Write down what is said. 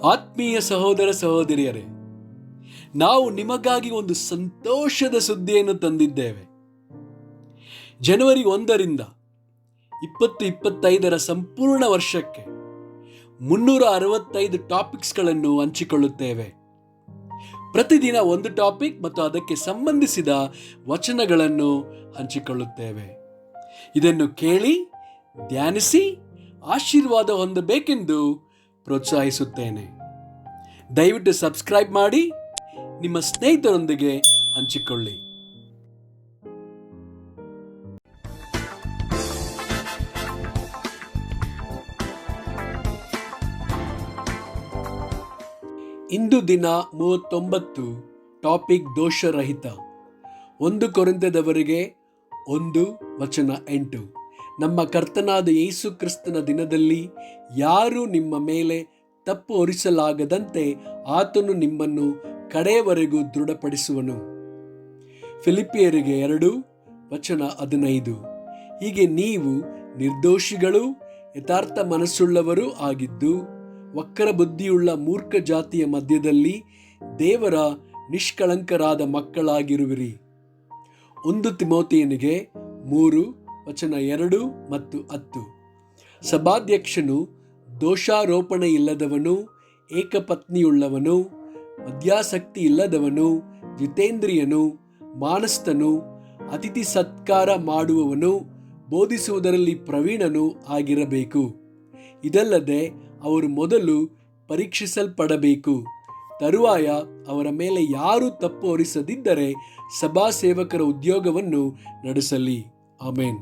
ಆತ್ಮೀಯ ಸಹೋದರ ಸಹೋದರಿಯರೇ, ನಾವು ನಿಮಗಾಗಿ ಒಂದು ಸಂತೋಷದ ಸುದ್ದಿಯನ್ನು ತಂದಿದ್ದೇವೆ. ಜನವರಿ 1ರಿಂದ 2025 ಸಂಪೂರ್ಣ ವರ್ಷಕ್ಕೆ 365 ಟಾಪಿಕ್ಸ್ಗಳನ್ನು ಹಂಚಿಕೊಳ್ಳುತ್ತೇವೆ. ಪ್ರತಿದಿನ ಒಂದು ಟಾಪಿಕ್ ಮತ್ತು ಅದಕ್ಕೆ ಸಂಬಂಧಿಸಿದ ವಚನಗಳನ್ನು ಹಂಚಿಕೊಳ್ಳುತ್ತೇವೆ. ಇದನ್ನು ಕೇಳಿ ಧ್ಯಾನಿಸಿ ಆಶೀರ್ವಾದ ಹೊಂದಬೇಕೆಂದು ಪ್ರೋತ್ಸಾಹಿಸುತ್ತೇನೆ. ದಯವಿಟ್ಟು ಸಬ್ಸ್ಕ್ರೈಬ್ ಮಾಡಿ ನಿಮ್ಮ ಸ್ನೇಹಿತರೊಂದಿಗೆ ಹಂಚಿಕೊಳ್ಳಿ. ಇಂದು ದಿನ 39, ಟಾಪಿಕ್ ದೋಷರಹಿತ. 1 ಕೊರಿಂಥದವರಿಗೆ 1:8. ನಮ್ಮ ಕರ್ತನಾದ ಯೇಸು ಕ್ರಿಸ್ತನ ದಿನದಲ್ಲಿ ಯಾರೂ ನಿಮ್ಮ ಮೇಲೆ ತಪ್ಪು ಹೊರಿಸಲಾಗದಂತೆ ಆತನು ನಿಮ್ಮನ್ನು ಕಡೆಯವರೆಗೂ ದೃಢಪಡಿಸುವನು. ಫಿಲಿಪ್ಪಿಯರಿಗೆ 2:15. ಹೀಗೆ ನೀವು ನಿರ್ದೋಷಿಗಳು, ಯಥಾರ್ಥ ಮನಸ್ಸುಳ್ಳವರೂ ಆಗಿದ್ದು, ವಕ್ರ ಬುದ್ಧಿಯುಳ್ಳ ಮೂರ್ಖ ಜಾತಿಯ ಮಧ್ಯದಲ್ಲಿ ದೇವರ ನಿಷ್ಕಳಂಕರಾದ ಮಕ್ಕಳಾಗಿರುವಿರಿ. 1 ತಿಮೋಥೆಯನಿಗೆ 3:2 ಮತ್ತು 10. ಸಭಾಧ್ಯಕ್ಷನು ದೋಷಾರೋಪಣೆ ಇಲ್ಲದವನು, ಏಕಪತ್ನಿಯುಳ್ಳವನು, ಮದ್ಯಾಸಕ್ತಿ ಇಲ್ಲದವನು, ಜಿತೇಂದ್ರಿಯನು, ಮಾನಸ್ಥನು, ಅತಿಥಿ ಸತ್ಕಾರ ಮಾಡುವವನು, ಬೋಧಿಸುವುದರಲ್ಲಿ ಪ್ರವೀಣನು ಆಗಿರಬೇಕು. ಇದಲ್ಲದೆ ಅವರು ಮೊದಲು ಪರೀಕ್ಷಿಸಲ್ಪಡಬೇಕು. ತರುವಾಯ ಅವರ ಮೇಲೆ ಯಾರೂ ತಪ್ಪು ಹೊರಿಸದಿದ್ದರೆ ಸಭಾ ಸೇವಕರ ಉದ್ಯೋಗವನ್ನು ನಡೆಸಲಿ. ಆಮೆನ್.